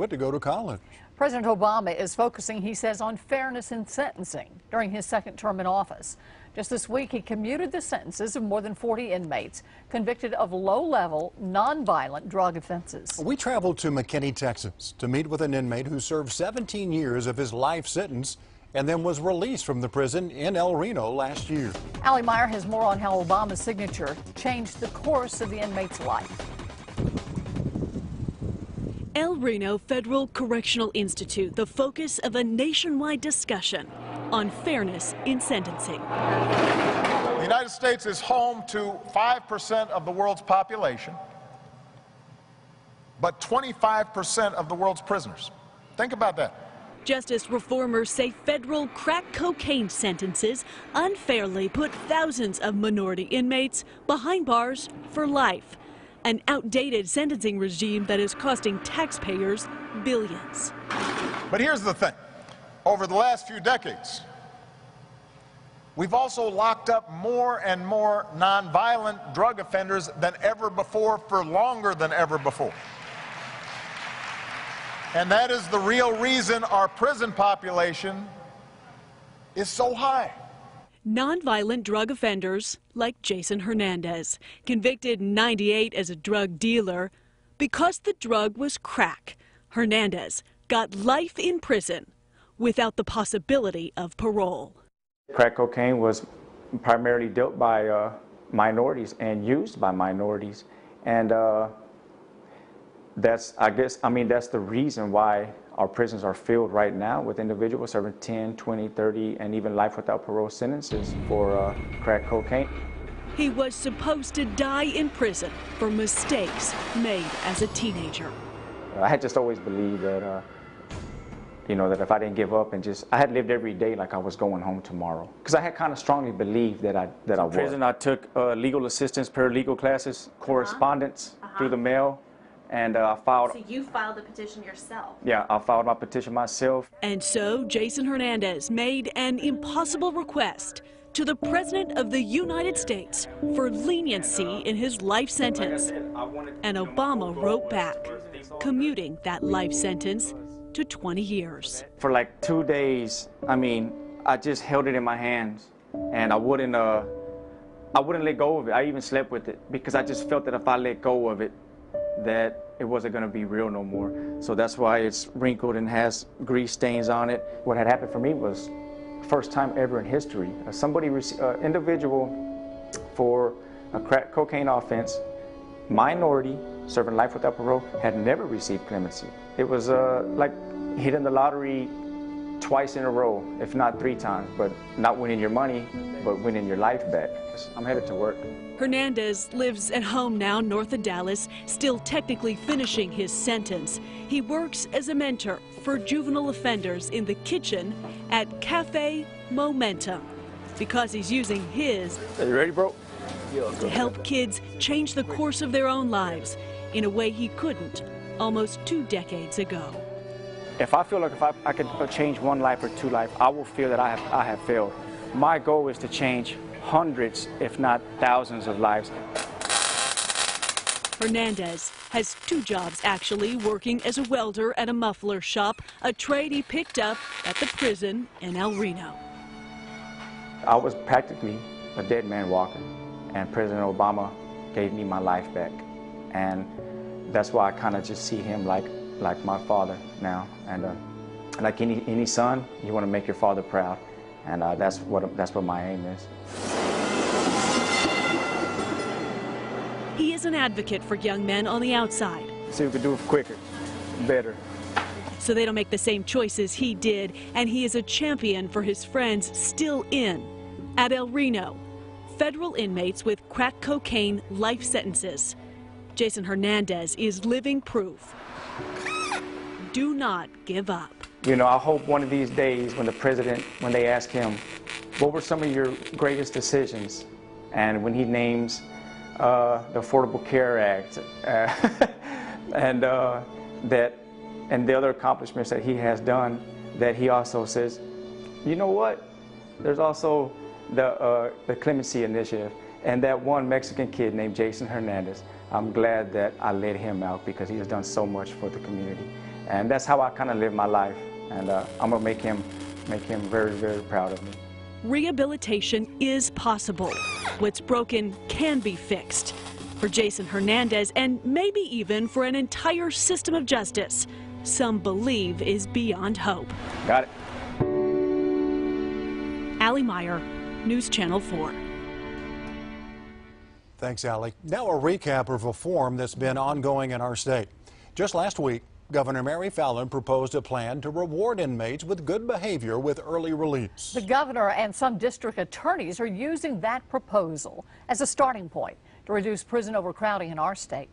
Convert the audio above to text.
To go to college. President Obama is focusing, he says, on fairness in sentencing during his second term in office. Just this week, he commuted the sentences of more than 40 inmates convicted of low-level, nonviolent drug offenses. We traveled to McKinney, Texas, to meet with an inmate who served 17 years of his life sentence and then was released from the prison in El Reno last year. Allie Meyer has more on how Obama's signature changed the course of the inmate's life. El Reno Federal Correctional Institute, the focus of a nationwide discussion on fairness in sentencing. The United States is home to 5% of the world's population, but 25% of the world's prisoners. Think about that. Justice reformers say federal crack cocaine sentences unfairly put thousands of minority inmates behind bars for life. An outdated sentencing regime that is costing taxpayers billions. But here's the thing. Over the last few decades, we've also locked up more and more nonviolent drug offenders than ever before for longer than ever before. And that is the real reason our prison population is so high. Nonviolent drug offenders like Jason Hernandez, convicted in '98 as a drug dealer because the drug was crack. Hernandez got life in prison without the possibility of parole. Crack cocaine was primarily dealt by minorities and used by minorities, and that's the reason why our prisons are filled right now with individuals serving 10, 20, 30, and even life without parole sentences for crack cocaine. He was supposed to die in prison for mistakes made as a teenager. I had just always believed that, that if I didn't give up and I had lived every day like I was going home tomorrow. Because I had kind of strongly believed that I would. In prison, I took legal assistance, paralegal classes, correspondence through the mail. And I filed. So you filed the petition yourself? Yeah, I filed my petition myself. And so Jason Hernandez made an impossible request to the President of the United States for leniency in his life sentence. And Obama wrote back, commuting that life sentence to 20 years. For like 2 days, I just held it in my hands, and I wouldn't let go of it. I even slept with it because I just felt that if I let go of it, that it wasn't going to be real no more. So that's why it's wrinkled and has grease stains on it. What had happened for me was first time ever in history. Individual for a crack cocaine offense, minority, serving life without parole, had never received clemency. It was like hitting the lottery twice in a row, if not 3 times, but not winning your money, but winning your life back. I'm headed to work. Hernandez lives at home now north of Dallas, still technically finishing his sentence. He works as a mentor for juvenile offenders in the kitchen at Cafe Momentum because he's using his Are you ready, bro? to help kids change the course of their own lives in a way he couldn't almost 2 decades ago. If I feel like if I could change 1 life or 2 lives, I will feel that I have failed. My goal is to change hundreds, if not thousands of lives. Hernandez has 2 jobs actually, working as a welder at a muffler shop, a trade he picked up at the prison in El Reno. I was practically a dead man walking, and President Obama gave me my life back. And that's why I kind of just see him like my father now. And like any son, you want to make your father proud. And that's what my aim is. He is an advocate for young men on the outside. See if we can do it quicker, better. So they don't make the same choices he did, and he is a champion for his friends still in. At El Reno, federal inmates with crack cocaine life sentences. Jason Hernandez is living proof. Do not give up. I hope one of these days when they ask him, what were some of your greatest decisions? And when he names the Affordable Care Act and the other accomplishments that he has done, that he also says, you know what? There's also the Clemency Initiative and that one Mexican kid named Jason Hernandez. I'm glad that I let him out because he has done so much for the community. And that's how I kind of live my life. And I'm gonna make him very, very proud of me. Rehabilitation is possible. What's broken can be fixed. For Jason Hernandez, and maybe even for an entire system of justice, some believe is beyond hope. Got it. Allie Meyer, News Channel 4. Thanks, Allie. Now a recap of reform that's been ongoing in our state. Just last week, Governor Mary Fallin proposed a plan to reward inmates with good behavior with early release. The governor and some district attorneys are using that proposal as a starting point to reduce prison overcrowding in our state.